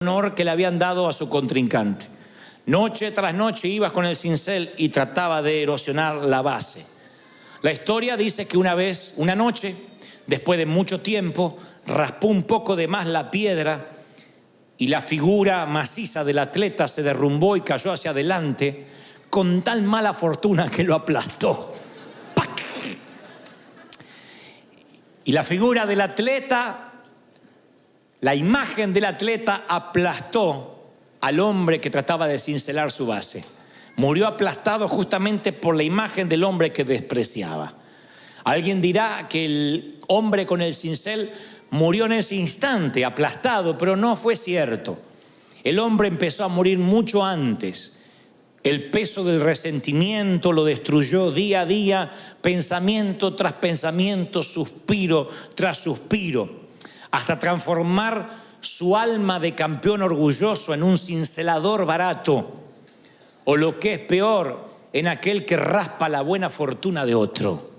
honor que le habían dado a su contrincante. Noche tras noche iba con el cincel y trataba de erosionar la base. La historia dice que una noche, después de mucho tiempo, raspó un poco de más la piedra y la figura maciza del atleta se derrumbó y cayó hacia adelante con tal mala fortuna que lo aplastó. ¡Pac! Y la figura del atleta, la imagen del atleta aplastó al hombre que trataba de cincelar su base. Murió aplastado justamente por la imagen del hombre que despreciaba. Alguien dirá que el hombre con el cincel murió en ese instante, aplastado, pero no fue cierto. El hombre empezó a morir mucho antes. El peso del resentimiento lo destruyó día a día, pensamiento tras pensamiento, suspiro tras suspiro, hasta transformar su alma de campeón orgulloso en un cincelador barato, o lo que es peor, en aquel que raspa la buena fortuna de otro.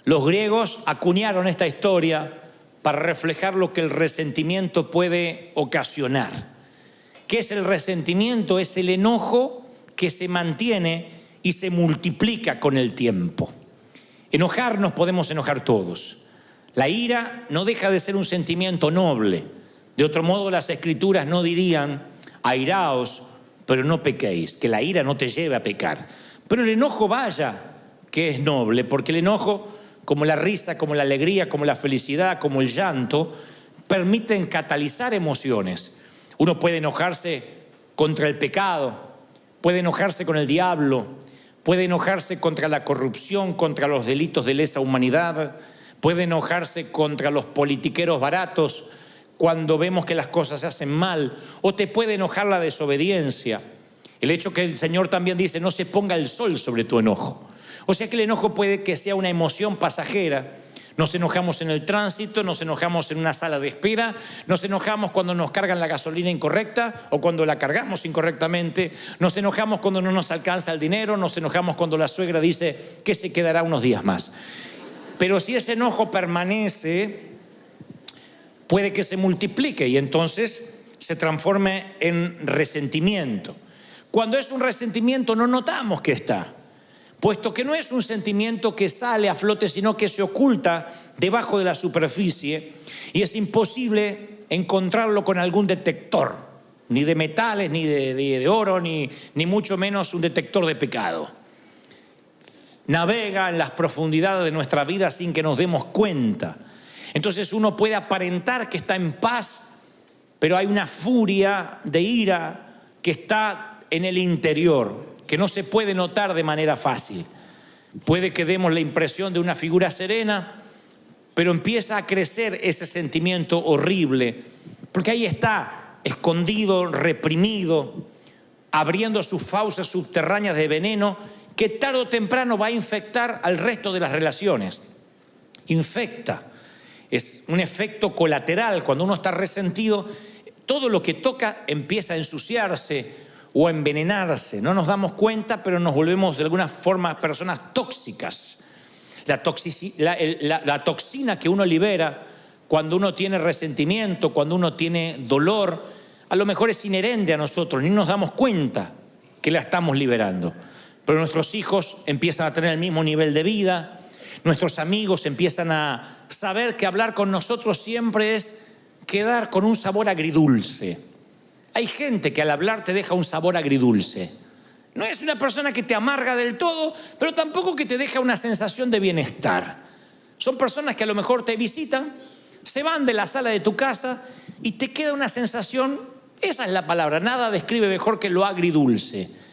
Los griegos acuñaron esta historia para reflejar lo que el resentimiento puede ocasionar. ¿Qué es el resentimiento? Es el enojo que se mantiene y se multiplica con el tiempo. Enojarnos podemos enojar todos. La ira no deja de ser un sentimiento noble. De otro modo, las Escrituras no dirían: airaos, pero no pequéis, que la ira no te lleve a pecar. Pero el enojo, vaya, que es noble, porque el enojo, como la risa, como la alegría, como la felicidad, como el llanto, permiten catalizar emociones. Uno puede enojarse contra el pecado, puede enojarse con el diablo, puede enojarse contra la corrupción, contra los delitos de lesa humanidad, puede enojarse contra los politiqueros baratos cuando vemos que las cosas se hacen mal, o te puede enojar la desobediencia. El hecho que el Señor también dice: no se ponga el sol sobre tu enojo. O sea que el enojo puede que sea una emoción pasajera. Nos enojamos en el tránsito, nos enojamos en una sala de espera, nos enojamos cuando nos cargan la gasolina incorrecta o cuando la cargamos incorrectamente, nos enojamos cuando no nos alcanza el dinero, nos enojamos cuando la suegra dice que se quedará unos días más. Pero si ese enojo permanece, puede que se multiplique y entonces se transforme en resentimiento. Cuando es un resentimiento no notamos que está, puesto que no es un sentimiento que sale a flote, sino que se oculta debajo de la superficie y es imposible encontrarlo con algún detector, ni de metales, ni de oro, ni mucho menos un detector de pecado. Navega en las profundidades de nuestra vida sin que nos demos cuenta. Entonces uno puede aparentar que está en paz, pero hay una furia de ira que está en el interior, que no se puede notar de manera fácil. Puede que demos la impresión de una figura serena, pero empieza a crecer ese sentimiento horrible, porque ahí está, escondido, reprimido, abriendo sus fauces subterráneas de veneno, que tarde o temprano va a infectar al resto de las relaciones. Infecta. Es un efecto colateral. Cuando uno está resentido, todo lo que toca empieza a ensuciarse o a envenenarse. No nos damos cuenta, pero nos volvemos de alguna forma personas tóxicas. La toxina que uno libera cuando uno tiene resentimiento, cuando uno tiene dolor, a lo mejor es inherente a nosotros, ni nos damos cuenta que la estamos liberando. Pero nuestros hijos empiezan a tener el mismo nivel de vida, nuestros amigos empiezan a saber que hablar con nosotros siempre es quedar con un sabor agridulce. Hay gente que al hablar te deja un sabor agridulce. No es una persona que te amarga del todo, pero tampoco que te deja una sensación de bienestar. Son personas que a lo mejor te visitan, se van de la sala de tu casa y te queda una sensación, esa es la palabra, nada describe mejor que lo agridulce.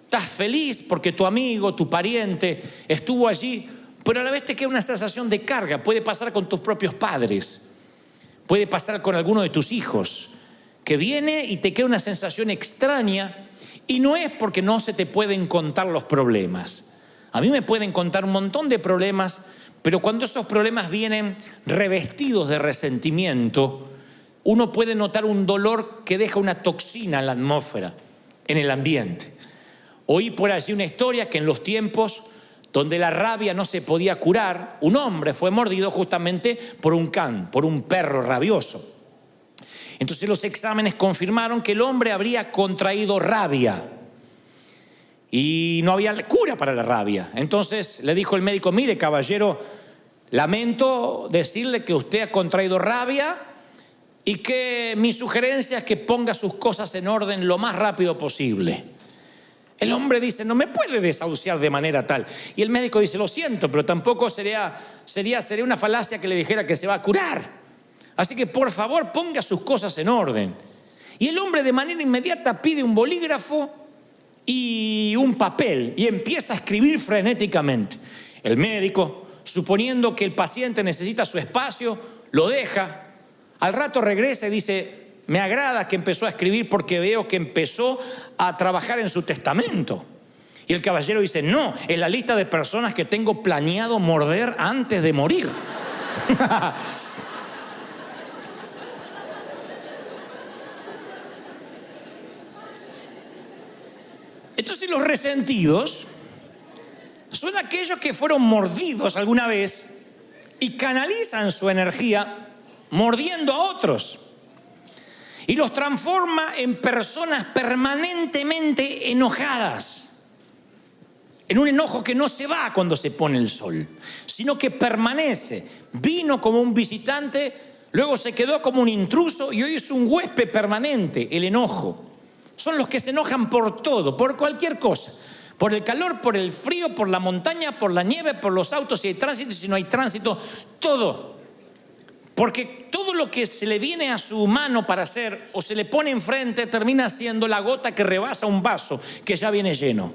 Estás feliz porque tu amigo, tu pariente estuvo allí, pero a la vez te queda una sensación de carga. Puede pasar con tus propios padres, puede pasar con alguno de tus hijos, que viene y te queda una sensación extraña, y no es porque no se te pueden contar los problemas. A mí me pueden contar un montón de problemas, pero cuando esos problemas vienen revestidos de resentimiento, uno puede notar un dolor que deja una toxina en la atmósfera, en el ambiente. Oí por allí una historia que en los tiempos donde la rabia no se podía curar, un hombre fue mordido justamente por un can, por un perro rabioso. Entonces los exámenes confirmaron que el hombre habría contraído rabia y no había cura para la rabia. Entonces le dijo el médico: mire, caballero, lamento decirle que usted ha contraído rabia y que mi sugerencia es que ponga sus cosas en orden lo más rápido posible. El hombre dice: no me puede desahuciar de manera tal. Y el médico dice: lo siento, pero tampoco sería una falacia que le dijera que se va a curar. Así que por favor ponga sus cosas en orden. Y el hombre de manera inmediata pide un bolígrafo y un papel y empieza a escribir frenéticamente. El médico, suponiendo que el paciente necesita su espacio, lo deja. Al rato regresa y dice: me agrada que empezó a escribir porque veo que empezó a trabajar en su testamento. Y el caballero dice: no, es la lista de personas que tengo planeado morder antes de morir. Entonces los resentidos son aquellos que fueron mordidos alguna vez y canalizan su energía mordiendo a otros y los transforma en personas permanentemente enojadas, en un enojo que no se va cuando se pone el sol, sino que permanece. Vino como un visitante, luego se quedó como un intruso y hoy es un huésped permanente. El enojo son los que se enojan por todo, por cualquier cosa, por el calor, por el frío, por la montaña, por la nieve, por los autos, si hay tránsito, si no hay tránsito, todo. Porque todo lo que se le viene a su mano para hacer o se le pone enfrente termina siendo la gota que rebasa un vaso que ya viene lleno.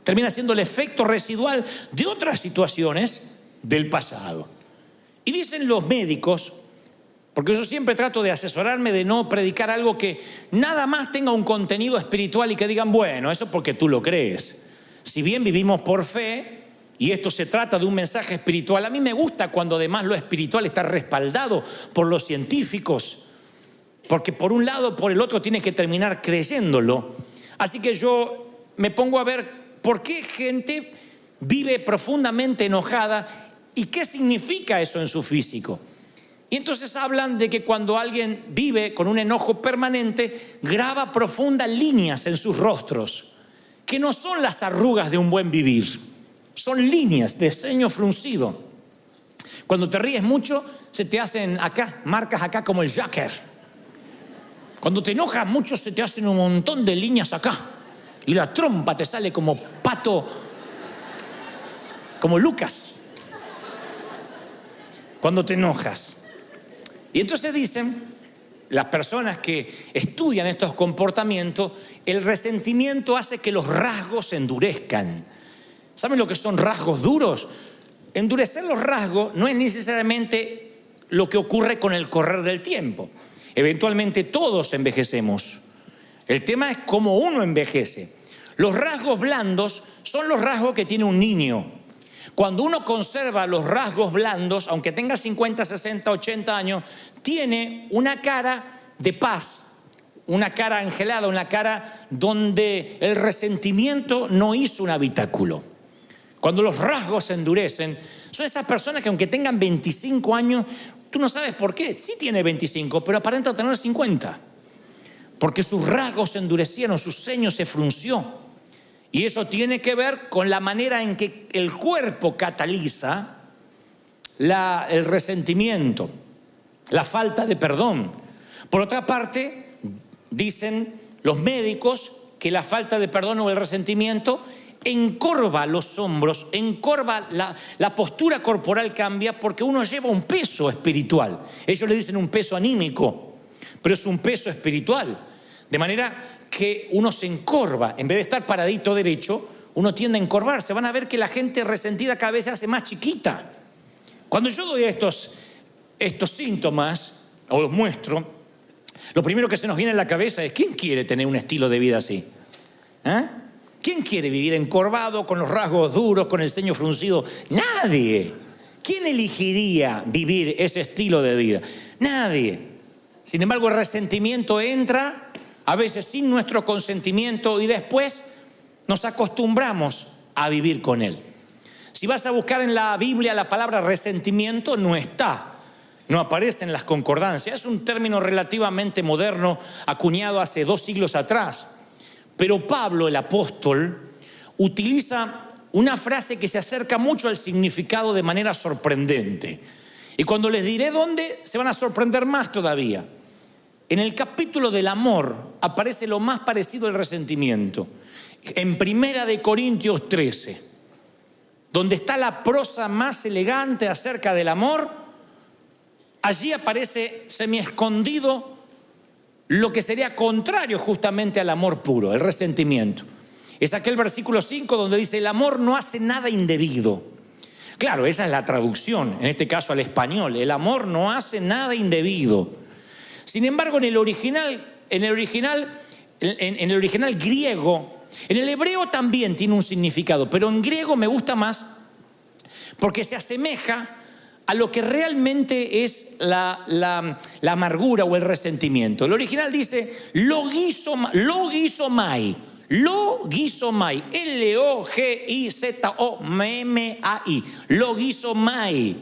Termina siendo el efecto residual de otras situaciones del pasado. Y dicen los médicos, porque yo siempre trato de asesorarme de no predicar algo que nada más tenga un contenido espiritual y que digan: bueno, eso porque tú lo crees. Si bien vivimos por fe y esto se trata de un mensaje espiritual, a mí me gusta cuando además lo espiritual está respaldado por los científicos, porque por un lado o por el otro tienes que terminar creyéndolo. Así que yo me pongo a ver por qué gente vive profundamente enojada y qué significa eso en su físico. Y entonces hablan de que cuando alguien vive con un enojo permanente, graba profundas líneas en sus rostros, que no son las arrugas de un buen vivir, son líneas de ceño fruncido. Cuando te ríes mucho, se te hacen acá, marcas acá como el Joker. Cuando te enojas mucho, se te hacen un montón de líneas acá. Y la trompa te sale como pato, como Lucas, cuando te enojas. Y entonces dicen las personas que estudian estos comportamientos: el resentimiento hace que los rasgos se endurezcan. ¿Saben lo que son rasgos duros? Endurecer los rasgos no es necesariamente lo que ocurre con el correr del tiempo. Eventualmente todos envejecemos. El tema es cómo uno envejece. Los rasgos blandos son los rasgos que tiene un niño. Cuando uno conserva los rasgos blandos, aunque tenga 50, 60, 80 años, tiene una cara de paz, una cara angelada, una cara donde el resentimiento no hizo un habitáculo. Cuando los rasgos se endurecen, son esas personas que aunque tengan 25 años, tú no sabes por qué. Sí tiene 25, pero aparenta tener 50. Porque sus rasgos se endurecieron, su ceño se frunció. Y eso tiene que ver con la manera en que el cuerpo cataliza el resentimiento, la falta de perdón. Por otra parte, dicen los médicos que la falta de perdón o el resentimiento encorva los hombros, encorva la postura corporal, cambia porque uno lleva un peso espiritual. Ellos le dicen un peso anímico, pero es un peso espiritual. De manera que uno se encorva, en vez de estar paradito derecho, uno tiende a encorvarse. Van a ver que la gente resentida cada vez se hace más chiquita. Cuando yo doy estos síntomas, o los muestro, lo primero que se nos viene a la cabeza es: ¿quién quiere tener un estilo de vida así? ¿Quién quiere vivir encorvado, con los rasgos duros, con el ceño fruncido? Nadie. ¿Quién elegiría vivir ese estilo de vida? Nadie. Sin embargo, el resentimiento entra a veces sin nuestro consentimiento y después nos acostumbramos a vivir con él. Si vas a buscar en la Biblia la palabra resentimiento, no está. no aparece en las concordancias. Es un término relativamente moderno, acuñado hace 2 siglos atrás. Pero Pablo, el apóstol, utiliza una frase que se acerca mucho al significado de manera sorprendente. Y cuando les diré dónde, se van a sorprender más todavía. En el capítulo del amor aparece lo más parecido al resentimiento. En 1 Corintios 13, donde está la prosa más elegante acerca del amor, allí aparece semi-escondido lo que sería contrario justamente al amor puro, el resentimiento. Es aquel versículo 5 donde dice: el amor no hace nada indebido. Claro, esa es la traducción, en este caso al español. El amor no hace nada indebido. Sin embargo, en el original griego, en el hebreo también tiene un significado, pero en griego me gusta más porque se asemeja a lo que realmente es la amargura o el resentimiento. El original dice logizomai, Logizomai, logizomai.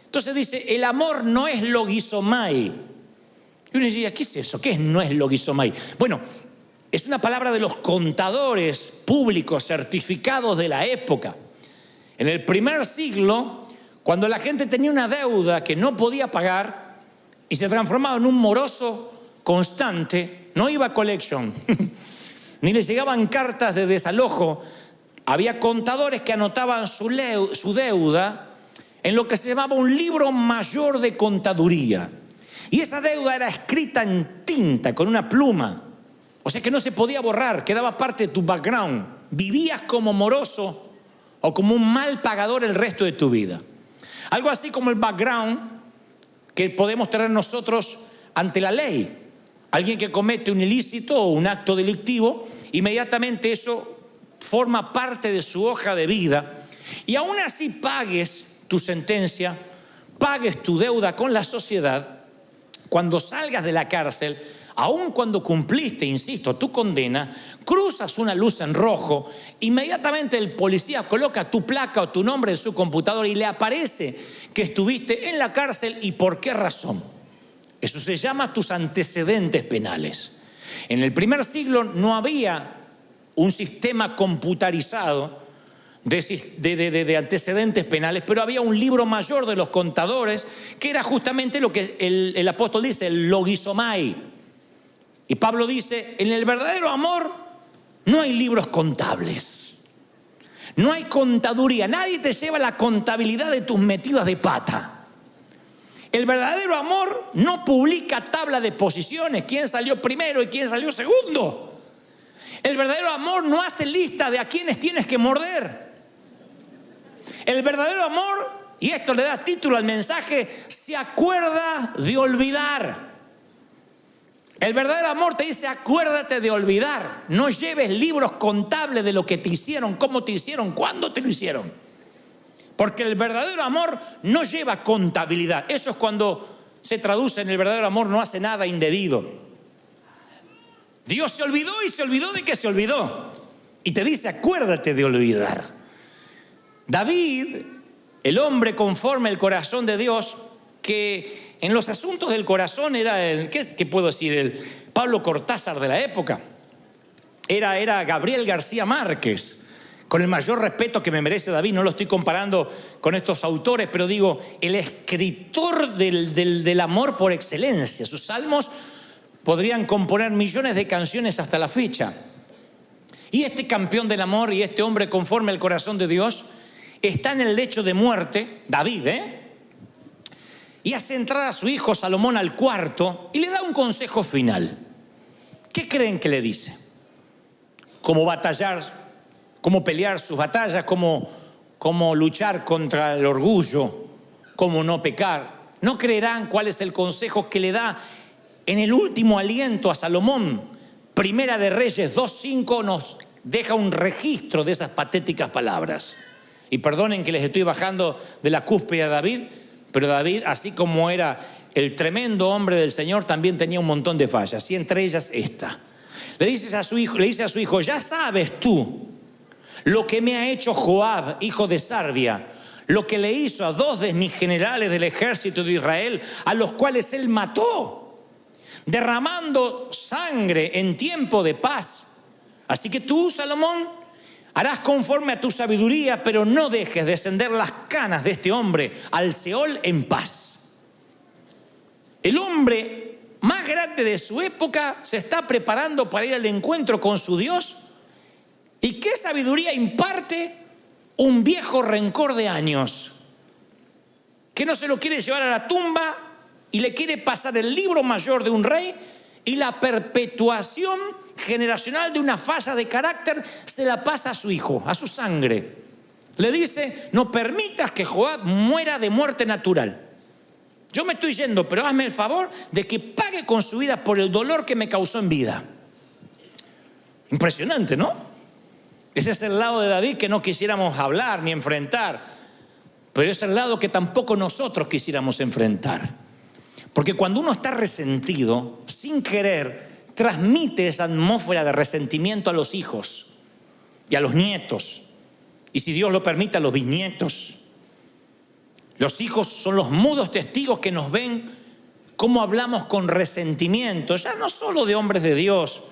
Entonces dice, el amor no es logizomai. Y uno dice, ¿qué es eso? ¿Qué no es logizomai? Bueno, es una palabra de los contadores públicos certificados de la época. En el primer siglo, cuando la gente tenía una deuda que no podía pagar y se transformaba en un moroso constante, no iba a collection, ni le llegaban cartas de desalojo. Había contadores que anotaban su deuda en lo que se llamaba un libro mayor de contaduría. Y esa deuda era escrita en tinta, con una pluma. O sea que no se podía borrar, quedaba parte de tu background. Vivías como moroso o como un mal pagador el resto de tu vida. Algo así como el background que podemos tener nosotros ante la ley. Alguien que comete un ilícito o un acto delictivo, inmediatamente eso forma parte de su hoja de vida. Y aún así pagues tu sentencia, pagues tu deuda con la sociedad, cuando salgas de la cárcel, aun cuando cumpliste, insisto, tu condena, cruzas una luz en rojo, inmediatamente el policía coloca tu placa o tu nombre en su computadora y le aparece que estuviste en la cárcel y por qué razón. Eso se llama tus antecedentes penales. En el primer siglo no había un sistema computarizado de antecedentes penales, pero había un libro mayor de los contadores que era justamente lo que el apóstol dice, el logizomai. Y Pablo dice, en el verdadero amor no hay libros contables, no hay contaduría, nadie te lleva la contabilidad de tus metidas de pata. El verdadero amor no publica tabla de posiciones, quién salió primero y quién salió segundo. El verdadero amor no hace lista de a quienes tienes que morder. El verdadero amor, y esto le da título al mensaje, se acuerda de olvidar. El verdadero amor te dice, acuérdate de olvidar. No lleves libros contables de lo que te hicieron, cómo te hicieron, cuándo te lo hicieron. Porque el verdadero amor no lleva contabilidad. Eso es cuando se traduce en el verdadero amor, no hace nada indebido. Dios se olvidó y se olvidó de que se olvidó. Y te dice, acuérdate de olvidar. David, el hombre conforme al corazón de Dios, que en los asuntos del corazón era ¿qué puedo decir? El Pablo Cortázar de la época. Era Gabriel García Márquez. Con el mayor respeto que me merece David, no lo estoy comparando con estos autores, pero digo, el escritor del amor por excelencia. Sus salmos podrían componer millones de canciones hasta la fecha. Y este campeón del amor y este hombre conforme al corazón de Dios está en el lecho de muerte, David, y hace entrar a su hijo Salomón al cuarto y le da un consejo final. ¿Qué creen que le dice? ¿Cómo batallar? ¿Cómo pelear sus batallas? ¿Cómo luchar contra el orgullo? ¿Cómo no pecar? No creerán cuál es el consejo que le da en el último aliento a Salomón. Primera de Reyes 2:5 nos deja un registro de esas patéticas palabras. Y perdonen que les estoy bajando de la cúspide a David, pero David, así como era el tremendo hombre del Señor, también tenía un montón de fallas, y entre ellas esta. Le dice a su hijo, ya sabes tú lo que me ha hecho Joab, hijo de Sarvia, lo que le hizo a 2 de mis generales del ejército de Israel, a los cuales él mató, derramando sangre en tiempo de paz. Así que tú, Salomón, harás conforme a tu sabiduría, pero no dejes descender las canas de este hombre al Seol en paz. El hombre más grande de su época se está preparando para ir al encuentro con su Dios. ¿Y qué sabiduría imparte? Un viejo rencor de años que no se lo quiere llevar a la tumba y le quiere pasar el libro mayor de un rey, y la perpetuación generacional de una falla de carácter se la pasa a su hijo, a su sangre. Le dice: no permitas que Joab muera de muerte natural. Yo me estoy yendo, pero hazme el favor de que pague con su vida por el dolor que me causó en vida. Impresionante, ¿no? Ese es el lado de David que no quisiéramos hablar ni enfrentar, pero es el lado que tampoco nosotros quisiéramos enfrentar. Porque cuando uno está resentido, sin querer, transmite esa atmósfera de resentimiento a los hijos y a los nietos, y si Dios lo permite, a los bisnietos. Los hijos son los mudos testigos que nos ven cómo hablamos con resentimiento, ya no solo de hombres de Dios,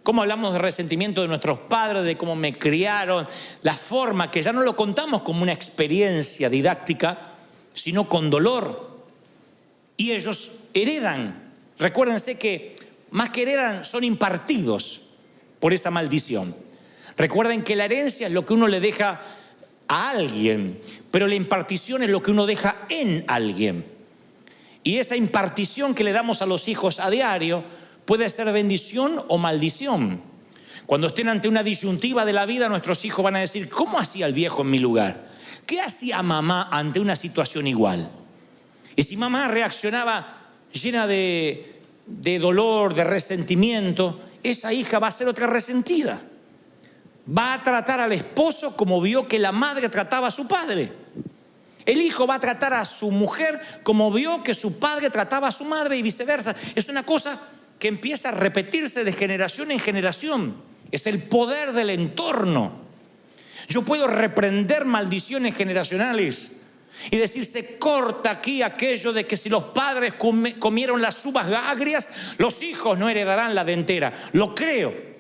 cómo hablamos de resentimiento de nuestros padres, de cómo me criaron, la forma que ya no lo contamos como una experiencia didáctica, sino con dolor. Y ellos heredan. Recuérdense que más que heredan, son impartidos por esa maldición. Recuerden que la herencia es lo que uno le deja a alguien, pero la impartición es lo que uno deja en alguien. Y esa impartición que le damos a los hijos a diario puede ser bendición o maldición. Cuando estén ante una disyuntiva de la vida, nuestros hijos van a decir: ¿cómo hacía el viejo en mi lugar? ¿Qué hacía mamá ante una situación igual? Y si mamá reaccionaba llena de dolor, de resentimiento, esa hija va a ser otra resentida. Va a tratar al esposo como vio que la madre trataba a su padre. El hijo va a tratar a su mujer como vio que su padre trataba a su madre, y viceversa. Es una cosa que empieza a repetirse de generación en generación. Es el poder del entorno. Yo puedo reprender maldiciones generacionales y decir: se corta aquí aquello de que si los padres comieron las uvas agrias, los hijos no heredarán la dentera. Lo creo.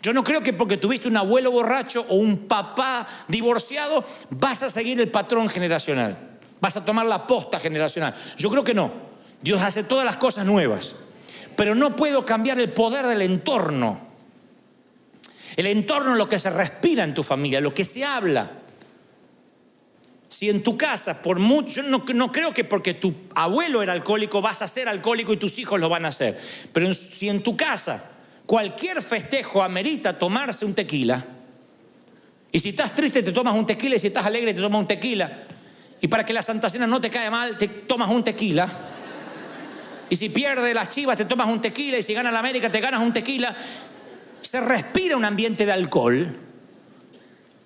Yo no creo que porque tuviste un abuelo borracho o un papá divorciado vas a seguir el patrón generacional, vas a tomar la posta generacional. Yo creo que no. Dios hace todas las cosas nuevas, pero no puedo cambiar el poder del entorno. El entorno es lo que se respira en tu familia, lo que se habla. Si en tu casa, por mucho, no creo que porque tu abuelo era alcohólico vas a ser alcohólico y tus hijos lo van a hacer. Pero si en tu casa cualquier festejo amerita tomarse un tequila, y si estás triste te tomas un tequila, y si estás alegre te tomas un tequila, y para que la Santa Cena no te caiga mal te tomas un tequila, y si pierde las Chivas te tomas un tequila, y si gana la América te ganas un tequila. Se respira un ambiente de alcohol,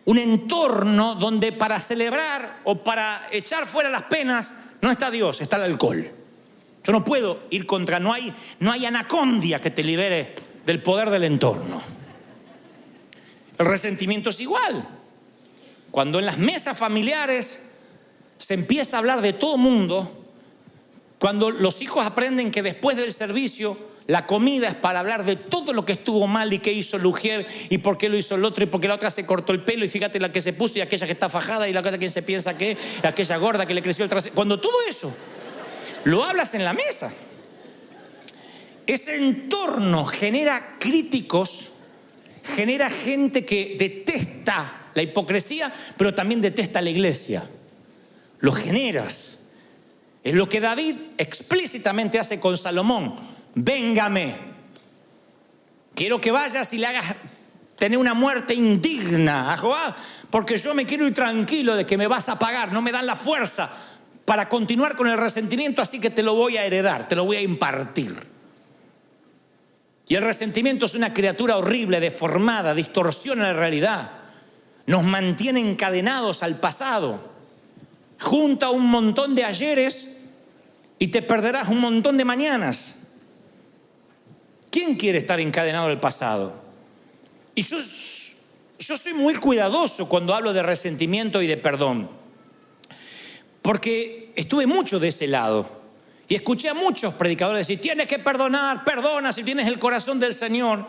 un entorno donde para celebrar o para echar fuera las penas no está Dios, está el alcohol. Yo no puedo ir contra, no hay anacondia que te libere del poder del entorno. El resentimiento es igual. Cuando en las mesas familiares se empieza a hablar de todo mundo, cuando los hijos aprenden que después del servicio la comida es para hablar de todo lo que estuvo mal y qué hizo el ujier y por qué lo hizo el otro y por qué la otra se cortó el pelo y fíjate la que se puso y aquella que está fajada y la otra que se piensa que aquella gorda que le creció el trasero. Cuando todo eso lo hablas en la mesa, ese entorno genera críticos, genera gente que detesta la hipocresía, pero también detesta la iglesia. Lo generas. Es lo que David explícitamente hace con Salomón. Véngame. Quiero que vayas y le hagas tener una muerte indigna a Joab, porque yo me quiero ir tranquilo de que me vas a pagar. No me dan la fuerza para continuar con el resentimiento, así que te lo voy a heredar, te lo voy a impartir. Y el resentimiento es una criatura horrible, deformada, distorsiona la realidad. Nos mantiene encadenados al pasado. Junta un montón de ayeres y te perderás un montón de mañanas. ¿Quién quiere estar encadenado al pasado? Y yo soy muy cuidadoso cuando hablo de resentimiento y de perdón. Porque estuve mucho de ese lado y escuché a muchos predicadores decir, tienes que perdonar, perdona si tienes el corazón del Señor.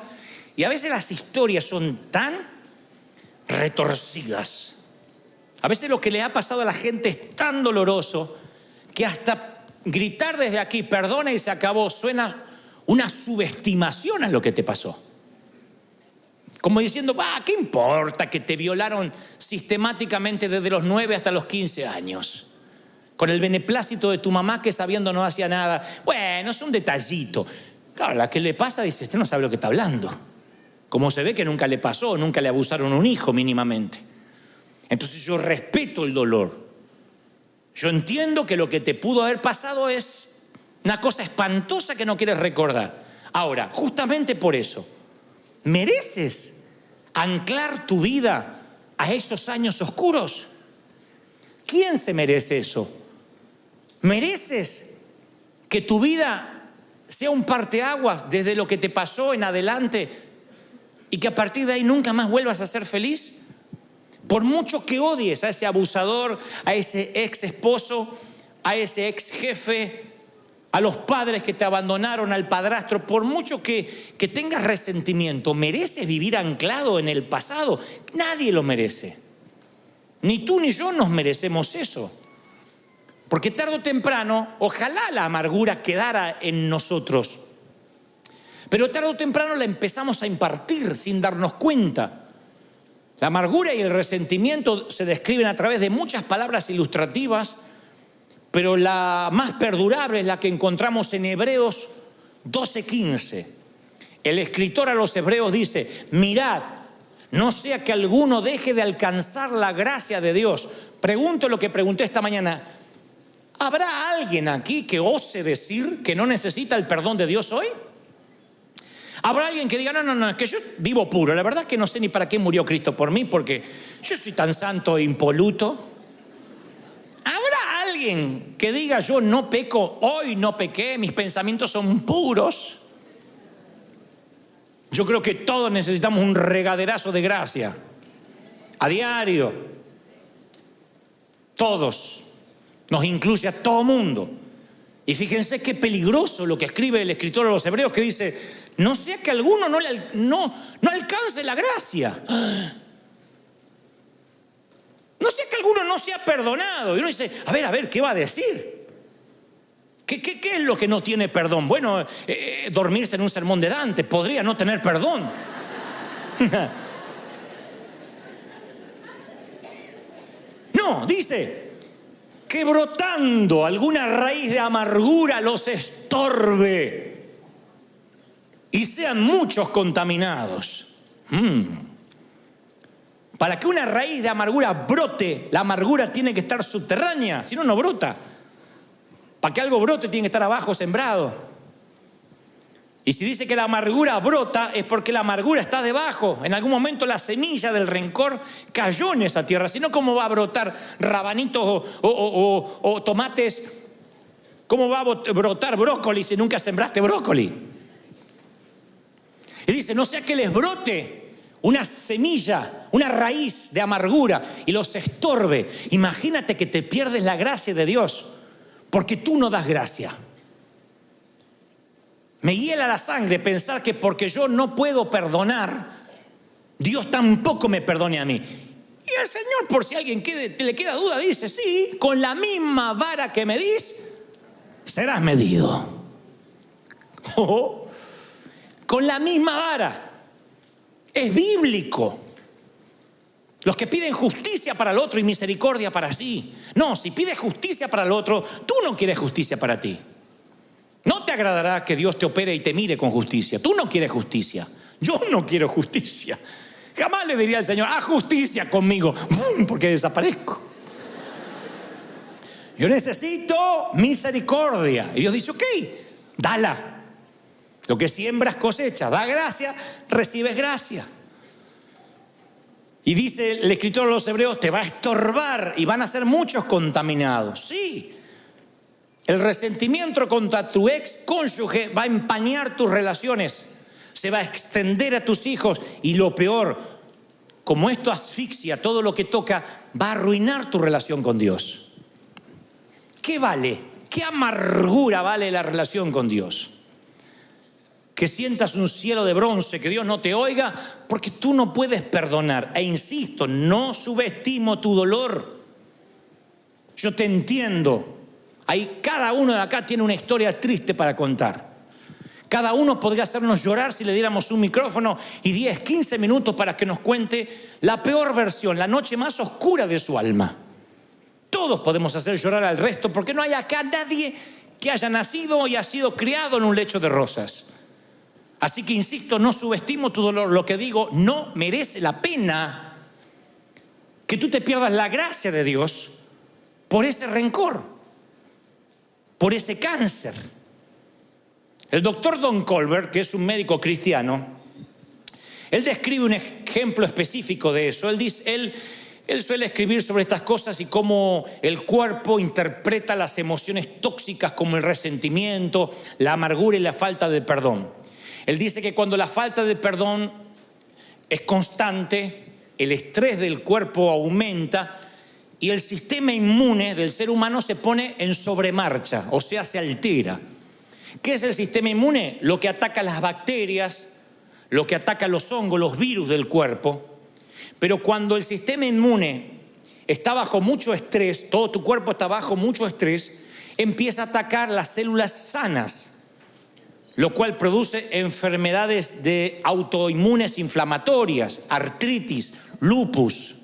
Y a veces las historias son tan retorcidas. A veces lo que le ha pasado a la gente es tan doloroso que hasta gritar desde aquí, perdona y se acabó, suena una subestimación a lo que te pasó. Como diciendo, ¿qué importa que te violaron sistemáticamente desde los 9 hasta los 15 años? Con el beneplácito de tu mamá que sabiendo no hacía nada. Bueno, es un detallito. Claro, la que le pasa dice, este no sabe lo que está hablando. Como se ve que nunca le pasó, nunca le abusaron a un hijo mínimamente. Entonces yo respeto el dolor. Yo entiendo que lo que te pudo haber pasado es una cosa espantosa que no quieres recordar. Ahora, justamente por eso, ¿mereces anclar tu vida a esos años oscuros? ¿Quién se merece eso? ¿Mereces que tu vida sea un parteaguas desde lo que te pasó en adelante y que a partir de ahí nunca más vuelvas a ser feliz? Por mucho que odies a ese abusador, a ese ex esposo, a ese ex jefe, a los padres que te abandonaron, al padrastro, por mucho que tengas resentimiento, ¿mereces vivir anclado en el pasado? Nadie lo merece. Ni tú ni yo nos merecemos eso. Porque tarde o temprano, ojalá la amargura quedara en nosotros. Pero tarde o temprano la empezamos a impartir sin darnos cuenta. La amargura y el resentimiento se describen a través de muchas palabras ilustrativas, pero la más perdurable es la que encontramos en Hebreos 12:15. El escritor a los hebreos dice, mirad, no sea que alguno deje de alcanzar la gracia de Dios. Pregunto lo que pregunté esta mañana, ¿habrá alguien aquí que ose decir que no necesita el perdón de Dios hoy? ¿Habrá alguien que diga, no, es que yo vivo puro, la verdad es que no sé ni para qué murió Cristo por mí, porque yo soy tan santo e impoluto? ¿Habrá alguien que diga, yo no peco, hoy no pequé, mis pensamientos son puros? Yo creo que todos necesitamos un regaderazo de gracia, a diario. Todos, nos incluye a todo mundo. Y fíjense qué peligroso lo que escribe el escritor a los hebreos, que dice, no sea que alguno no alcance la gracia. No sea que alguno no sea perdonado. Y uno dice, a ver, ¿qué va a decir? ¿Qué es lo que no tiene perdón? Bueno, dormirse en un sermón de Dante podría no tener perdón. No, dice que brotando alguna raíz de amargura los estorbe y sean muchos contaminados. Para que una raíz de amargura brote, la amargura tiene que estar subterránea, si no, no brota. Para que algo brote tiene que estar abajo sembrado. Y si dice que la amargura brota, es porque la amargura está debajo. En algún momento la semilla del rencor cayó en esa tierra. Si no, ¿cómo va a brotar rabanitos o tomates? ¿Cómo va a brotar brócoli si nunca sembraste brócoli? Y dice, no sea que les brote una semilla, una raíz de amargura y los estorbe. Imagínate que te pierdes la gracia de Dios porque tú no das gracia. Me hiela la sangre pensar que porque yo no puedo perdonar, Dios tampoco me perdone a mí. Y el Señor, por si a alguien le queda duda, dice, sí, con la misma vara que medís, serás medido. Con la misma vara. Es bíblico. Los que piden justicia para el otro y misericordia para sí. No, si pides justicia para el otro, tú no quieres justicia para ti. No te agradará que Dios te opere y te mire con justicia. Tú no quieres justicia. Yo no quiero justicia. Jamás le diría al Señor, haz justicia conmigo, porque desaparezco. Yo necesito misericordia. Y Dios dice, ok, dala. Lo que siembras cosechas. Da gracia, recibes gracia. Y dice el escritor de los hebreos, te va a estorbar y van a ser muchos contaminados. Sí. El resentimiento contra tu ex cónyuge va a empañar tus relaciones, se va a extender a tus hijos y lo peor, como esto asfixia todo lo que toca, va a arruinar tu relación con Dios. ¿qué vale? ¿Qué amargura vale la relación con Dios? Que sientas un cielo de bronce, que Dios no te oiga, porque tú no puedes perdonar. E insisto, no subestimo tu dolor. Yo te entiendo. Ahí cada uno de acá tiene una historia triste para contar. Cada uno podría hacernos llorar si le diéramos un micrófono y 10, 15 minutos para que nos cuente la peor versión, la noche más oscura de su alma. Todos podemos hacer llorar al resto, porque no hay acá nadie que haya nacido y ha sido criado en un lecho de rosas. Así que insisto, no subestimo tu dolor. Lo que digo, no merece la pena que tú te pierdas la gracia de Dios por ese rencor, por ese cáncer. El doctor Don Colbert, que es un médico cristiano, él describe un ejemplo específico de eso. Él suele escribir sobre estas cosas y cómo el cuerpo interpreta las emociones tóxicas como el resentimiento, la amargura y la falta de perdón. Él dice que cuando la falta de perdón es constante, el estrés del cuerpo aumenta y el sistema inmune del ser humano se pone en sobremarcha, o sea, se altera. ¿Qué es el sistema inmune? Lo que ataca las bacterias, lo que ataca los hongos, los virus del cuerpo. Pero cuando el sistema inmune está bajo mucho estrés, todo tu cuerpo está bajo mucho estrés, empieza a atacar las células sanas, lo cual produce enfermedades de autoinmunes inflamatorias, artritis, lupus.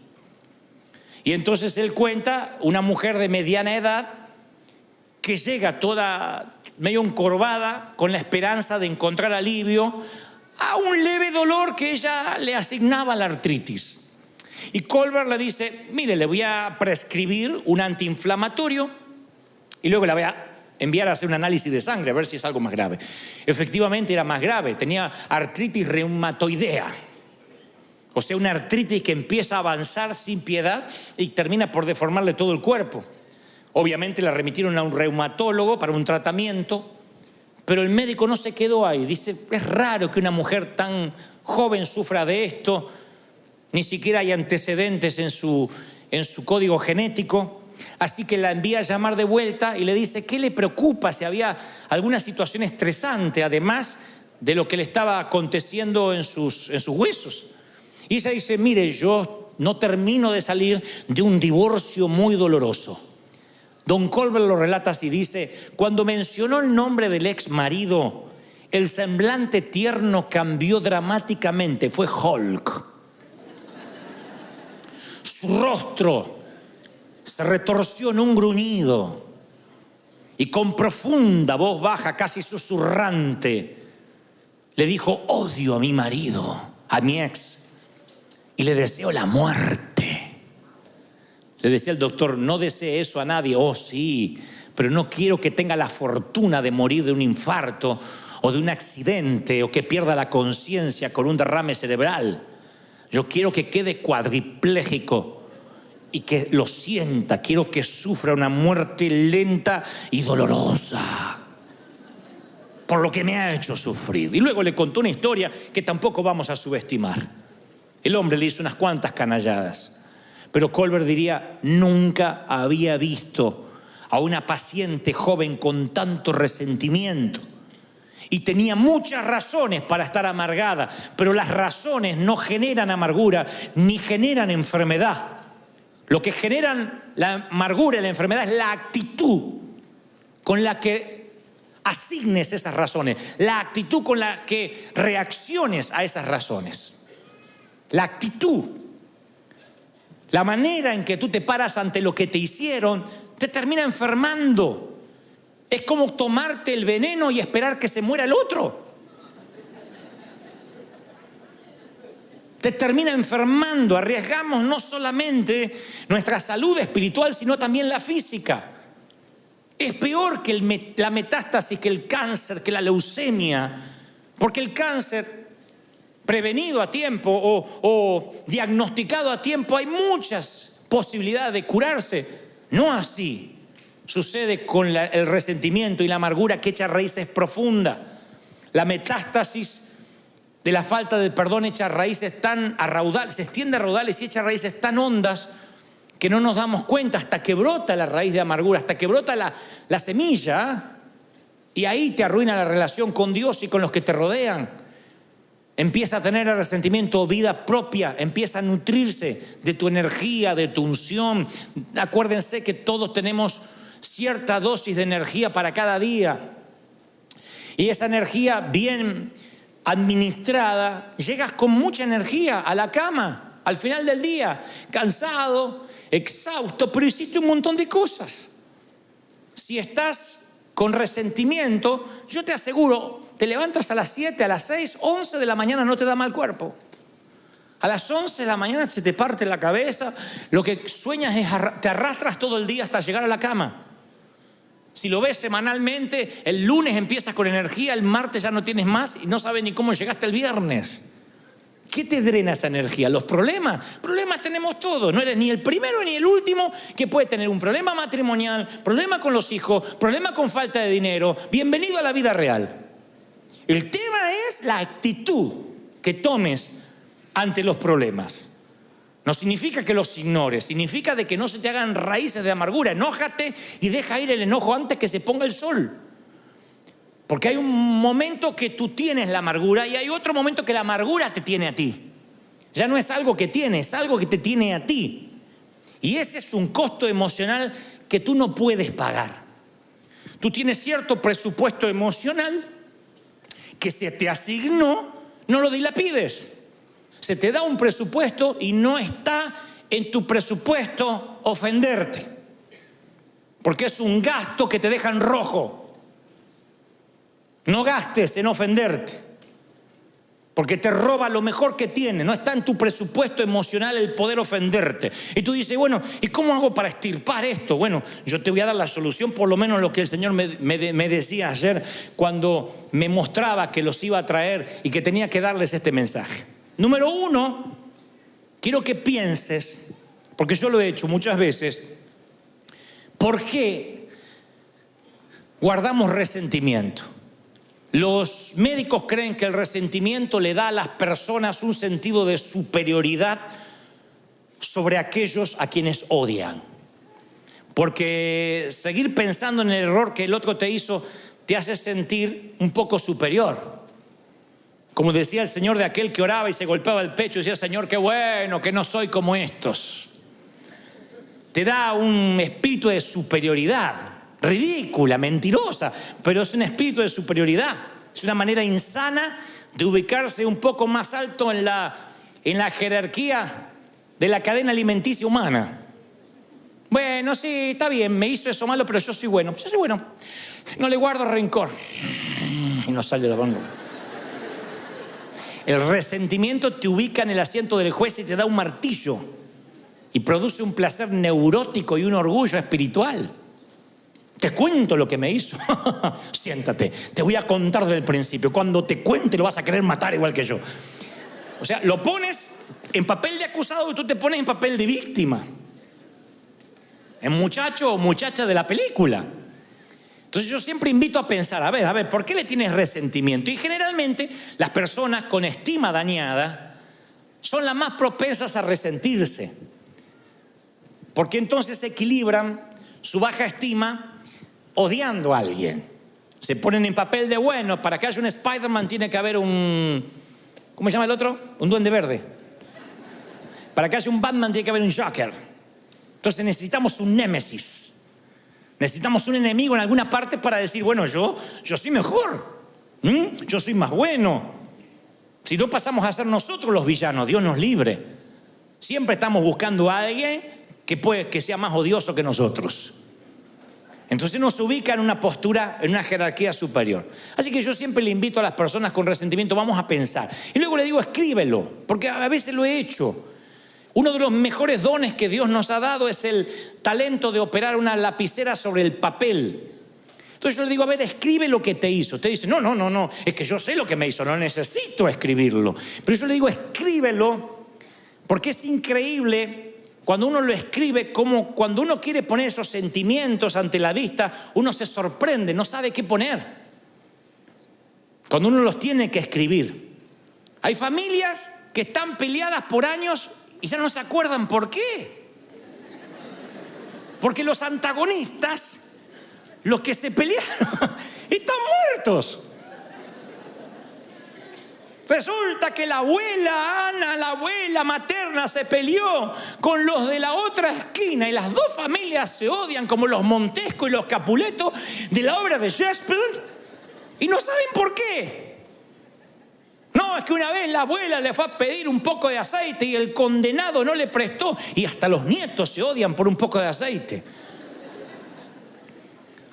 Y entonces él cuenta una mujer de mediana edad que llega toda medio encorvada con la esperanza de encontrar alivio a un leve dolor que ella le asignaba a la artritis. Y Colbert le dice, mire, le voy a prescribir un antiinflamatorio y luego la voy a enviar a hacer un análisis de sangre a ver si es algo más grave. Efectivamente era más grave, tenía artritis reumatoidea. O sea, una artritis que empieza a avanzar sin piedad y termina por deformarle todo el cuerpo. Obviamente la remitieron a un reumatólogo para un tratamiento, pero el médico no se quedó ahí. Dice, es raro que una mujer tan joven sufra de esto, ni siquiera hay antecedentes en su código genético. Así que la envía a llamar de vuelta y le dice, ¿qué le preocupa? Si había alguna situación estresante, además de lo que le estaba aconteciendo en sus huesos. Y ella dice, mire, yo no termino de salir de un divorcio muy doloroso. Don Colbert lo relata así, dice, cuando mencionó el nombre del ex marido, el semblante tierno cambió dramáticamente, fue Hulk. Su rostro se retorció en un gruñido y con profunda voz baja, casi susurrante, le dijo, odio a mi marido, a mi ex, y le deseo la muerte. Le decía el doctor, no desee eso a nadie. Oh, sí, pero no quiero que tenga la fortuna de morir de un infarto o de un accidente o que pierda la conciencia con un derrame cerebral. Yo quiero que quede cuadripléjico y que lo sienta. Quiero que sufra una muerte lenta y dolorosa por lo que me ha hecho sufrir. Y luego le contó una historia que tampoco vamos a subestimar. El hombre le hizo unas cuantas canalladas, pero Colbert diría, nunca había visto a una paciente joven con tanto resentimiento. Y tenía muchas razones para estar amargada, pero las razones no generan amargura ni generan enfermedad. Lo que generan la amargura y la enfermedad es la actitud con la que asignes esas razones, la actitud con la que reacciones a esas razones. La actitud, la manera en que tú te paras ante lo que te hicieron, te termina enfermando. Es como tomarte el veneno y esperar que se muera el otro. Te termina enfermando. Arriesgamos no solamente nuestra salud espiritual, sino también la física. Es peor que la metástasis, que el cáncer, que la leucemia, porque el cáncer prevenido a tiempo o diagnosticado a tiempo, hay muchas posibilidades de curarse. No así sucede con el resentimiento y la amargura que echa raíces profundas. La metástasis de la falta de perdón echa raíces tan a raudales, se extiende a raudales y echa raíces tan hondas que no nos damos cuenta hasta que brota la raíz de amargura, hasta que brota la semilla, y ahí te arruina la relación con Dios y con los que te rodean. Empieza a tener el resentimiento vida propia, empieza a nutrirse de tu energía, de tu unción. Acuérdense que todos tenemos cierta dosis de energía para cada día. Y esa energía bien administrada, llegas con mucha energía a la cama, al final del día, cansado, exhausto, pero hiciste un montón de cosas. Si estás con resentimiento, yo te aseguro, te levantas a las 7, a las 6, 11 de la mañana no te da mal cuerpo. A las 11 de la mañana se te parte la cabeza, lo que sueñas es, te arrastras todo el día hasta llegar a la cama. Si lo ves semanalmente, el lunes empiezas con energía, el martes ya no tienes más y no sabes ni cómo llegaste el viernes. ¿Qué te drena esa energía? Los problemas. Problemas tenemos todos. No eres ni el primero ni el último que puede tener un problema matrimonial, problema con los hijos, problema con falta de dinero. Bienvenido a la vida real. El tema es la actitud que tomes ante los problemas. No significa que los ignores, significa de que no se te hagan raíces de amargura. Enójate y deja ir el enojo antes que se ponga el sol. Porque hay un momento que tú tienes la amargura y hay otro momento que la amargura te tiene a ti. Ya no es algo que tienes, es algo que te tiene a ti. Y ese es un costo emocional que tú no puedes pagar. Tú tienes cierto presupuesto emocional que se te asignó, no lo dilapides. Se te da un presupuesto y no está en tu presupuesto ofenderte. Porque es un gasto que te deja en rojo. No gastes en ofenderte, porque te roba lo mejor que tiene. No está en tu presupuesto emocional el poder ofenderte. Y tú dices, bueno, ¿y cómo hago para extirpar esto? Bueno, yo te voy a dar la solución, por lo menos lo que el Señor me decía ayer cuando me mostraba que los iba a traer y que tenía que darles este mensaje. Número 1, quiero que pienses, porque yo lo he hecho muchas veces, ¿por qué guardamos resentimiento? Los médicos creen que el resentimiento le da a las personas un sentido de superioridad sobre aquellos a quienes odian. Porque seguir pensando en el error que el otro te hizo te hace sentir un poco superior. Como decía el Señor de aquel que oraba y se golpeaba el pecho y decía, Señor, qué bueno que no soy como estos. Te da un espíritu de superioridad. Ridícula, mentirosa, pero es un espíritu de superioridad. Es una manera insana de ubicarse un poco más alto en la jerarquía de la cadena alimenticia humana. Bueno, sí, está bien, me hizo eso malo, pero yo soy bueno. Yo soy bueno, no le guardo rencor. Y no sale de la boca. El resentimiento te ubica en el asiento del juez y te da un martillo. Y produce un placer neurótico y un orgullo espiritual. Te cuento lo que me hizo. Siéntate, te voy a contar desde el principio. Cuando te cuente lo vas a querer matar igual que yo. O sea, lo pones en papel de acusado y tú te pones en papel de víctima. En muchacho o muchacha de la película. Entonces yo siempre invito a pensar, a ver, ¿por qué le tienes resentimiento? Y generalmente las personas con estima dañada son las más propensas a resentirse. Porque entonces equilibran su baja estima odiando a alguien. Se ponen en papel de bueno, para que haya un Spider-Man tiene que haber un... ¿Cómo se llama el otro? Un duende verde. Para que haya un Batman tiene que haber un Joker. Entonces necesitamos un némesis. Necesitamos un enemigo en alguna parte para decir, bueno, yo soy mejor. Yo soy más bueno. Si no pasamos a ser nosotros los villanos, Dios nos libre. Siempre estamos buscando a alguien que sea más odioso que nosotros. Entonces nos ubica en una postura, en una jerarquía superior. Así que yo siempre le invito a las personas con resentimiento, vamos a pensar. Y luego le digo, escríbelo, porque a veces lo he hecho. Uno de los mejores dones que Dios nos ha dado es el talento de operar una lapicera sobre el papel. Entonces yo le digo, a ver, escribe lo que te hizo. Usted dice, no, es que yo sé lo que me hizo, no necesito escribirlo. Pero yo le digo, escríbelo, porque es increíble cuando uno lo escribe, como cuando uno quiere poner esos sentimientos ante la vista, uno se sorprende, no sabe qué poner. Cuando uno los tiene que escribir. Hay familias que están peleadas por años y ya no se acuerdan por qué. porque los antagonistas, los que se pelearon, están muertos. Resulta que la abuela Ana, la abuela materna, se peleó con los de la otra esquina y las dos familias se odian como los Montesco y los Capuleto de la obra de Shakespeare y no saben por qué. No, es que una vez la abuela le fue a pedir un poco de aceite y el condenado no le prestó y hasta los nietos se odian por un poco de aceite.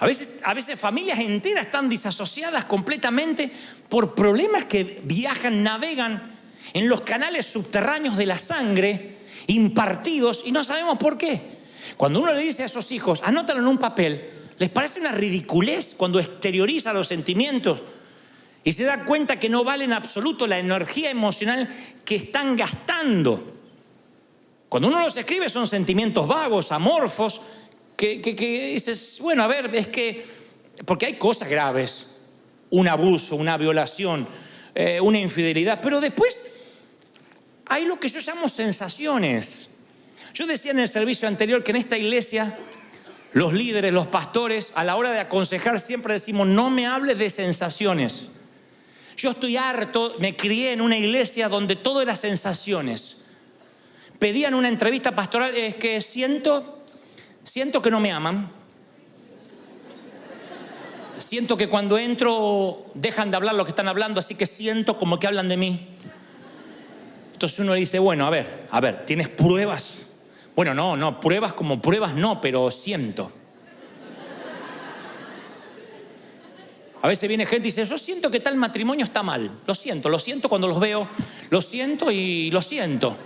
A veces familias enteras están disasociadas completamente por problemas que viajan, navegan en los canales subterráneos de la sangre, impartidos, y no sabemos por qué. Cuando uno le dice a esos hijos, anótalo en un papel, les parece una ridiculez cuando exterioriza los sentimientos y se da cuenta que no vale en absoluto la energía emocional que están gastando. Cuando uno los escribe son sentimientos vagos, amorfos, que dices, bueno, a ver, es que, porque hay cosas graves, un abuso, una violación, una infidelidad, pero después hay lo que yo llamo sensaciones. Yo decía en el servicio anterior que en esta iglesia los líderes, los pastores, a la hora de aconsejar siempre decimos, no me hables de sensaciones. Yo estoy harto, me crié en una iglesia donde todo era sensaciones. Pedían una entrevista pastoral, es que siento que no me aman. Siento que cuando entro dejan de hablar lo que están hablando, así que siento como que hablan de mí. Entonces uno le dice, bueno, a ver, ¿tienes pruebas? Bueno, no, pruebas como pruebas no, pero siento. A veces viene gente y dice, yo siento que tal matrimonio está mal. Lo siento cuando los veo, lo siento y lo siento.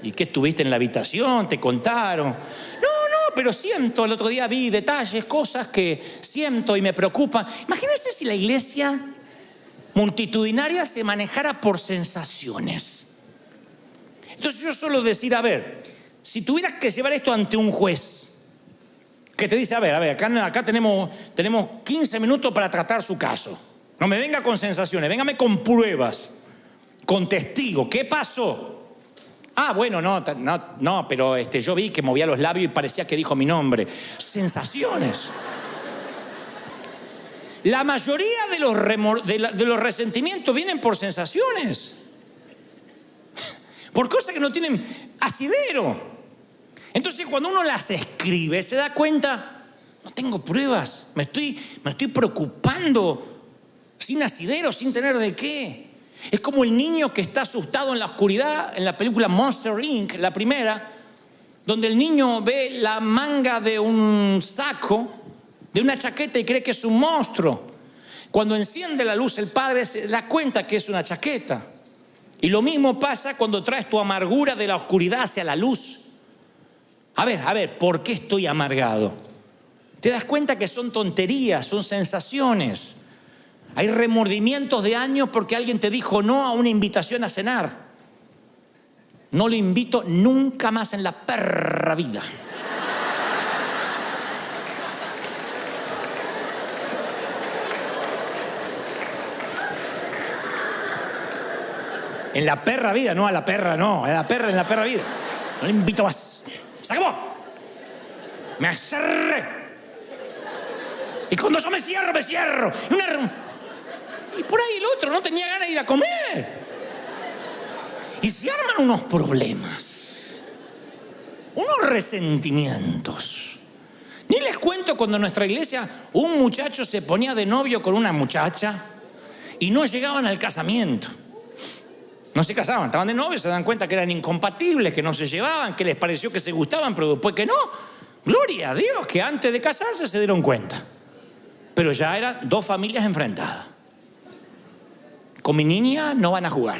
¿Y qué estuviste en la habitación? ¿Te contaron? No, pero siento. El otro día vi detalles, cosas que siento y me preocupan. Imagínense si la iglesia multitudinaria se manejara por sensaciones. Entonces yo suelo decir, a ver, si tuvieras que llevar esto ante un juez, que te dice, a ver, acá tenemos 15 minutos para tratar su caso. No me venga con sensaciones, véngame con pruebas, con testigos. ¿Qué pasó? Ah, bueno, no, pero yo vi que movía los labios y parecía que dijo mi nombre. Sensaciones. La mayoría de los resentimientos vienen por sensaciones. Por cosas que no tienen asidero. Entonces cuando uno las escribe se da cuenta, no tengo pruebas, me estoy preocupando sin asidero, sin tener de qué. Es como el niño que está asustado en la oscuridad en la película Monster Inc., la primera, donde el niño ve la manga de un saco, de una chaqueta y cree que es un monstruo. Cuando enciende la luz el padre se da cuenta que es una chaqueta. Y lo mismo pasa cuando traes tu amargura de la oscuridad hacia la luz. A ver, ¿por qué estoy amargado? Te das cuenta que son tonterías, son sensaciones. Hay remordimientos de años porque alguien te dijo no a una invitación a cenar. No lo invito nunca más en la perra vida. En la perra vida, no a la perra, no. En la perra vida. No le invito más. ¡Se acabó! Me cerré. Y cuando yo me cierro. Y por ahí el otro no tenía ganas de ir a comer. Y se arman unos problemas. Unos resentimientos. Ni les cuento cuando en nuestra iglesia un muchacho se ponía de novio con una muchacha y no llegaban al casamiento. No se casaban, estaban de novios, se dan cuenta que eran incompatibles, que no se llevaban, que les pareció que se gustaban, pero después que no. Gloria a Dios que antes de casarse se dieron cuenta. Pero ya eran dos familias enfrentadas. Con mi niña no van a jugar.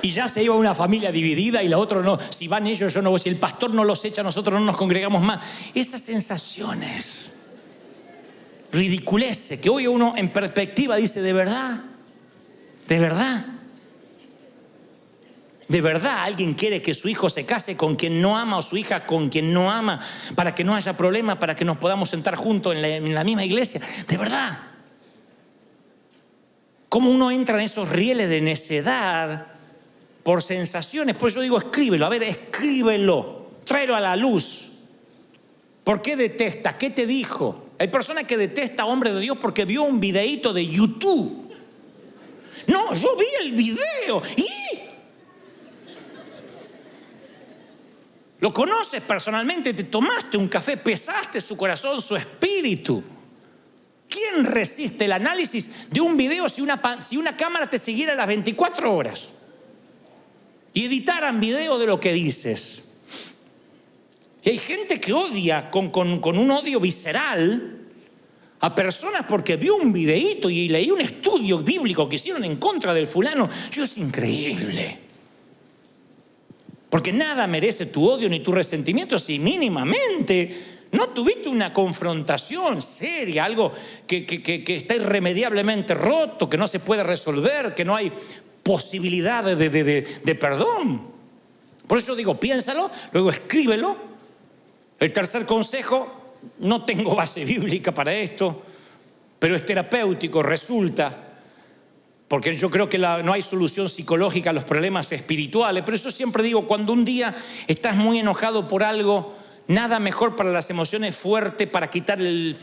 Y ya se iba una familia dividida y la otra no. Si van ellos, yo no voy. Si el pastor no los echa, nosotros no nos congregamos más. Esas sensaciones, ridiculeces, que hoy uno en perspectiva dice, ¿de verdad? ¿De verdad? ¿De verdad alguien quiere que su hijo se case con quien no ama o su hija con quien no ama para que no haya problema, para que nos podamos sentar juntos en la misma iglesia? ¿De verdad? ¿Cómo uno entra en esos rieles de necedad por sensaciones. Por eso yo digo, escríbelo, a ver, escríbelo, tráelo a la luz. ¿Por qué detestas? ¿Qué te dijo? Hay personas que detestan a hombres de Dios porque vio un videíto de YouTube. No, yo vi el video y... Lo conoces personalmente, te tomaste un café, pesaste su corazón, su espíritu. ¿Quién resiste el análisis de un video si una cámara te siguiera las 24 horas? Y editaran video de lo que dices. Y hay gente que odia con un odio visceral a personas porque vio un videíto y leí un estudio bíblico que hicieron en contra del fulano. Es increíble. Porque nada merece tu odio ni tu resentimiento si mínimamente no tuviste una confrontación seria, algo que está irremediablemente roto, que no se puede resolver, que no hay posibilidad de perdón. Por eso digo, piénsalo, luego escríbelo. El tercer consejo, no tengo base bíblica para esto, pero es terapéutico, resulta. Porque yo creo que no hay solución psicológica a los problemas espirituales. Pero eso siempre digo, cuando un día estás muy enojado por algo, nada mejor para las emociones fuerte, para quitar el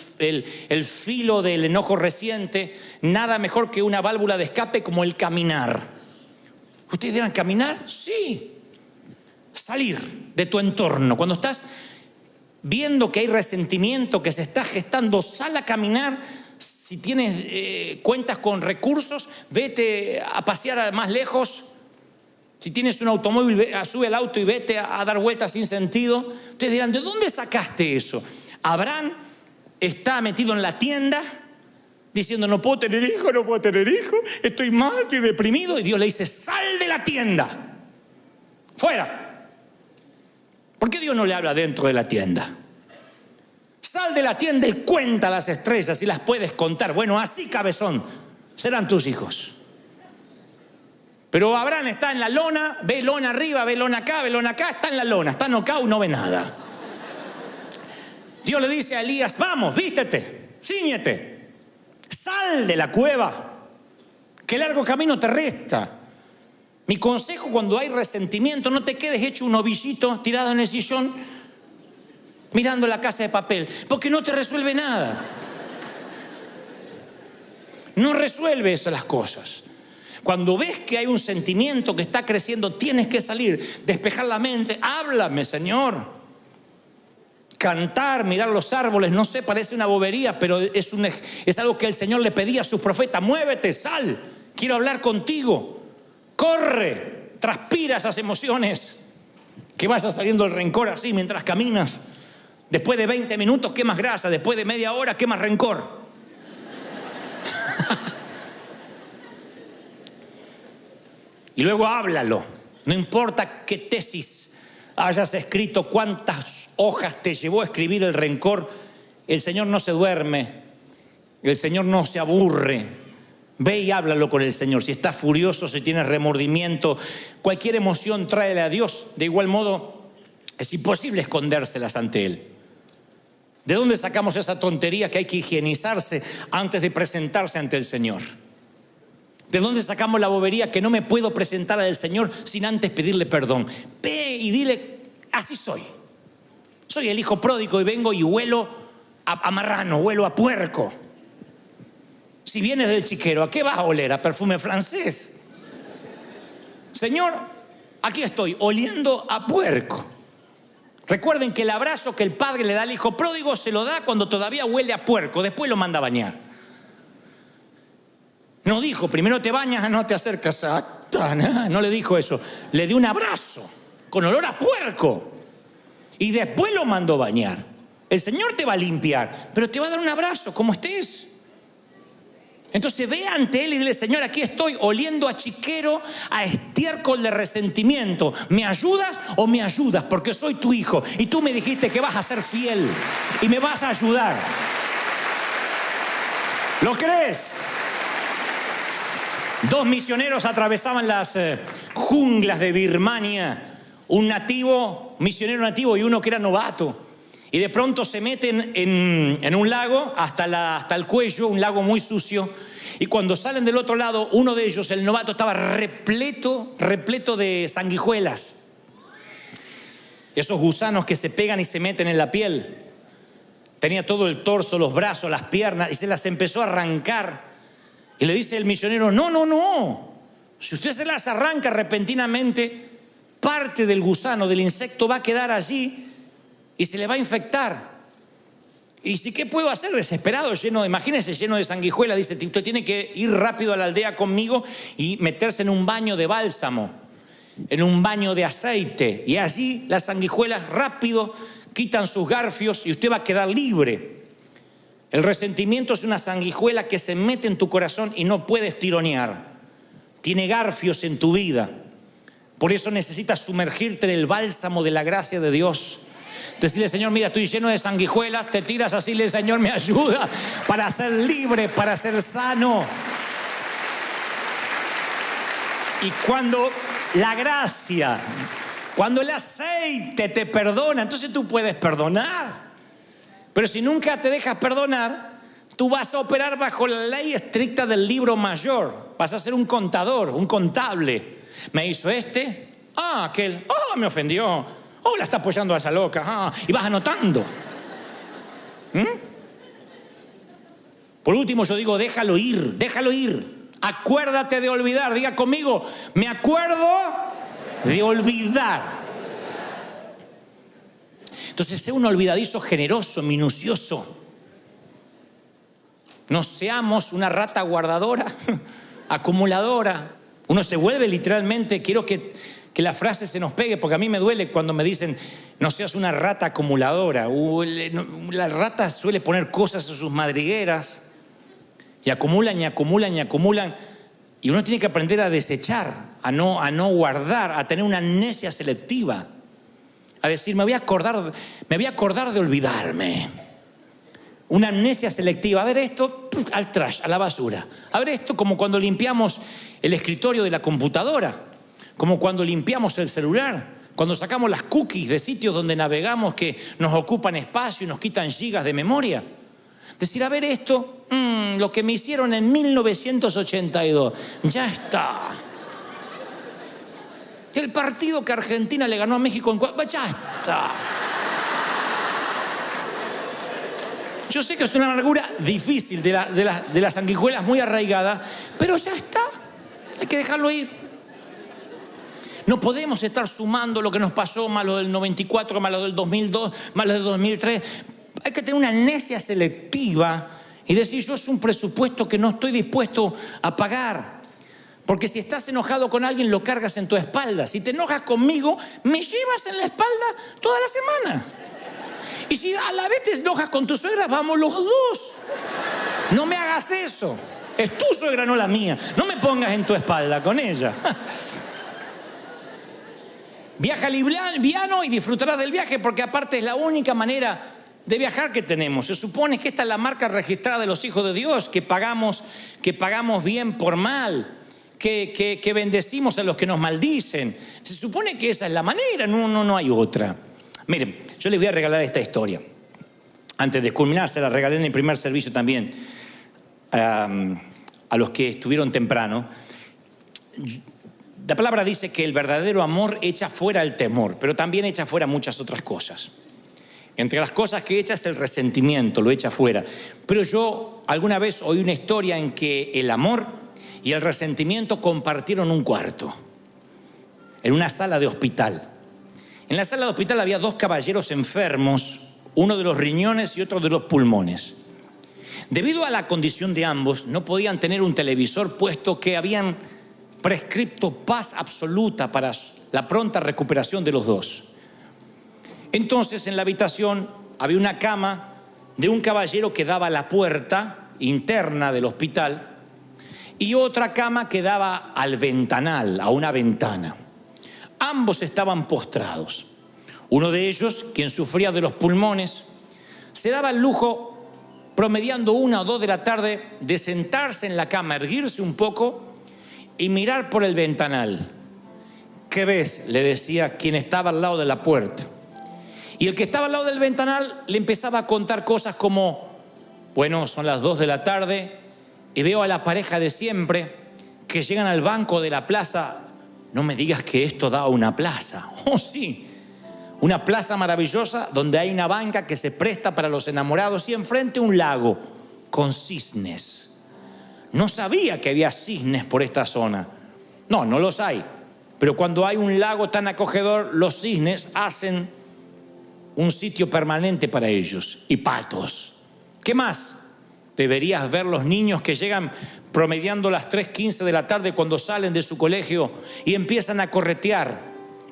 filo del enojo reciente, nada mejor que una válvula de escape como el caminar. ¿Ustedes dirán caminar? Sí. Salir de tu entorno. Cuando estás viendo que hay resentimiento, que se está gestando, sal a caminar. Si tienes cuentas con recursos, vete a pasear más lejos. Si tienes un automóvil, sube al auto y vete a dar vueltas sin sentido. Ustedes dirán, ¿de dónde sacaste eso? Abraham está metido en la tienda diciendo, no puedo tener hijo, estoy mal, estoy deprimido. Y Dios le dice, sal de la tienda, fuera. ¿Por qué Dios no le habla dentro de la tienda? Sal de la tienda y cuenta las estrellas si las puedes contar. Bueno, así, cabezón, serán tus hijos. Pero Abraham está en la lona, ve lona arriba, ve lona acá, está en la lona, está nocao y no ve nada. Dios le dice a Elías, vamos, vístete, cíñete, sal de la cueva, que largo camino te resta. Mi consejo cuando hay resentimiento, no te quedes hecho un ovillito tirado en el sillón mirando la Casa de Papel, porque no te resuelve nada. No resuelve eso las cosas. Cuando ves que hay un sentimiento que está creciendo, tienes que salir, despejar la mente. Háblame, Señor. Cantar, mirar los árboles, no sé, parece una bobería, pero es algo que el Señor le pedía a sus profetas. Muévete, sal, quiero hablar contigo. Corre, transpira esas emociones. Que vaya saliendo el rencor así mientras caminas. Después de 20 minutos quemas grasa, después de media hora quemas rencor. Y luego háblalo. No importa qué tesis hayas escrito, cuántas hojas te llevó a escribir el rencor, el Señor no se duerme, el Señor no se aburre. Ve y háblalo con el Señor. Si estás furioso, si tienes remordimiento, cualquier emoción tráele a Dios. De igual modo, es imposible escondérselas ante Él. ¿De dónde sacamos esa tontería que hay que higienizarse antes de presentarse ante el Señor? ¿De dónde sacamos la bobería que no me puedo presentar al Señor sin antes pedirle perdón? Ve y dile, así soy. Soy el hijo pródigo y vengo y huelo a marrano, huelo a puerco. Si vienes del chiquero, ¿a qué vas a oler? ¿A perfume francés? Señor, aquí estoy, oliendo a puerco. Recuerden que el abrazo que el padre le da al hijo pródigo se lo da cuando todavía huele a puerco, después lo manda a bañar. No dijo, primero te bañas, no te acercas a... No le dijo eso, le dio un abrazo con olor a puerco y después lo mandó a bañar. El Señor te va a limpiar, pero te va a dar un abrazo como estés. Entonces ve ante Él y dile, Señor, aquí estoy oliendo a chiquero, a estiércol de resentimiento. ¿Me ayudas o me ayudas? Porque soy tu hijo y tú me dijiste que vas a ser fiel y me vas a ayudar. ¿Lo crees? 2 misioneros atravesaban las junglas de Birmania. Un misionero nativo y uno que era novato. Y de pronto se meten en un lago hasta el cuello, un lago muy sucio. Y cuando salen del otro lado, uno de ellos, el novato, estaba repleto de sanguijuelas. Esos gusanos que se pegan y se meten en la piel. Tenía todo el torso, los brazos, las piernas, y se las empezó a arrancar. Y le dice el misionero, no. Si usted se las arranca repentinamente, parte del gusano, del insecto, va a quedar allí y se le va a infectar. Y si, ¿qué puedo hacer? Desesperado, imagínense, lleno de sanguijuelas. Dice, usted tiene que ir rápido a la aldea conmigo y meterse en un baño de bálsamo, en un baño de aceite. Y allí las sanguijuelas rápido quitan sus garfios y usted va a quedar libre. El resentimiento es una sanguijuela que se mete en tu corazón y no puedes tironear. Tiene garfios en tu vida. Por eso necesitas sumergirte en el bálsamo de la gracia de Dios. Decirle, Señor, mira, estoy lleno de sanguijuelas. Te tiras así, le Señor, me ayuda para ser libre, para ser sano. Y cuando la gracia, cuando el aceite te perdona, entonces tú puedes perdonar. Pero si nunca te dejas perdonar, tú vas a operar bajo la ley estricta del libro mayor. Vas a ser un contador, un contable. Me hizo aquel, me ofendió. La está apoyando a esa loca. Y vas anotando. Por último, yo digo, déjalo ir. Acuérdate de olvidar. Diga conmigo, me acuerdo de olvidar. Entonces, sé un olvidadizo generoso, minucioso. No seamos una rata guardadora, acumuladora. Uno se vuelve literalmente, quiero que la frase se nos pegue, porque a mí me duele cuando me dicen, no seas una rata acumuladora. La rata suele poner cosas en sus madrigueras y acumulan. Y uno tiene que aprender a desechar, a no guardar, a tener una amnesia selectiva. A decir, me voy a acordar de olvidarme. Una amnesia selectiva. A ver esto, al trash, a la basura. A ver esto, como cuando limpiamos el escritorio de la computadora. Como cuando limpiamos el celular, cuando sacamos las cookies de sitios donde navegamos que nos ocupan espacio y nos quitan gigas de memoria. Decir, a ver esto, lo que me hicieron en 1982, ya está. El partido que Argentina le ganó a México ya está. Yo sé que es una amargura difícil de las sanguijuelas muy arraigada, pero ya está, hay que dejarlo ir. No podemos estar sumando lo que nos pasó, más lo del 94, más lo del 2002, más lo del 2003. Hay que tener una amnesia selectiva y decir, yo es un presupuesto que no estoy dispuesto a pagar. Porque si estás enojado con alguien, lo cargas en tu espalda. Si te enojas conmigo, me llevas en la espalda toda la semana. Y si a la vez te enojas con tu suegra, vamos los dos. No me hagas eso. Es tu suegra, no la mía. No me pongas en tu espalda con ella. Viaja liviano y disfrutarás del viaje, porque aparte es la única manera de viajar que tenemos. Se supone que esta es la marca registrada de los hijos de Dios, que pagamos bien por mal, que bendecimos a los que nos maldicen. Se supone que esa es la manera, no hay otra. Miren, yo les voy a regalar esta historia. Antes de culminar, se la regalé en el primer servicio también a los que estuvieron temprano. La palabra dice que el verdadero amor echa fuera el temor, pero también echa fuera muchas otras cosas. Entre las cosas que echa es el resentimiento, lo echa fuera. Pero yo alguna vez oí una historia en que el amor y el resentimiento compartieron un cuarto, en una sala de hospital. En la sala de hospital había dos caballeros enfermos, uno de los riñones y otro de los pulmones. Debido a la condición de ambos, no podían tener un televisor, puesto que habían prescripto paz absoluta para la pronta recuperación de los dos. Entonces, en la habitación había una cama de un caballero que daba a la puerta interna del hospital y otra cama que daba al ventanal, a una ventana. Ambos estaban postrados. Uno de ellos, quien sufría de los pulmones, se daba el lujo, promediando 1 o 2 de la tarde, de sentarse en la cama, erguirse un poco y mirar por el ventanal. ¿Qué ves?, le decía quien estaba al lado de la puerta. Y el que estaba al lado del ventanal le empezaba a contar cosas como, bueno, son las 2 de la tarde y veo a la pareja de siempre que llegan al banco de la plaza. No me digas que esto da a una plaza. Oh, sí. Una plaza maravillosa donde hay una banca que se presta para los enamorados y enfrente un lago con cisnes. No sabía que había cisnes por esta zona. No los hay. Pero cuando hay un lago tan acogedor, los cisnes hacen un sitio permanente para ellos. Y patos. ¿Qué más? Deberías ver los niños que llegan promediando las 3:15 de la tarde cuando salen de su colegio y empiezan a corretear.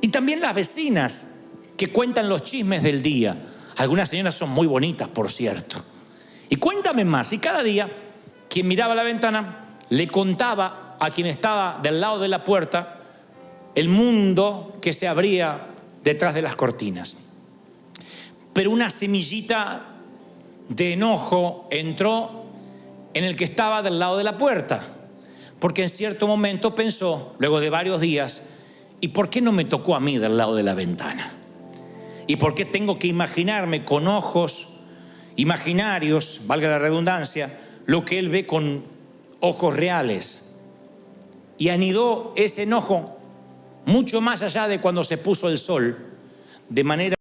Y también las vecinas que cuentan los chismes del día. Algunas señoras son muy bonitas, por cierto. Y cuéntame más. Y cada día, quien miraba a la ventana le contaba a quien estaba del lado de la puerta el mundo que se abría detrás de las cortinas. Pero una semillita de enojo entró en el que estaba del lado de la puerta, porque en cierto momento pensó, luego de varios días, ¿y por qué no me tocó a mí del lado de la ventana? ¿Y por qué tengo que imaginarme con ojos imaginarios, valga la redundancia, lo que él ve con ojos reales? Y anidó ese enojo mucho más allá de cuando se puso el sol, de manera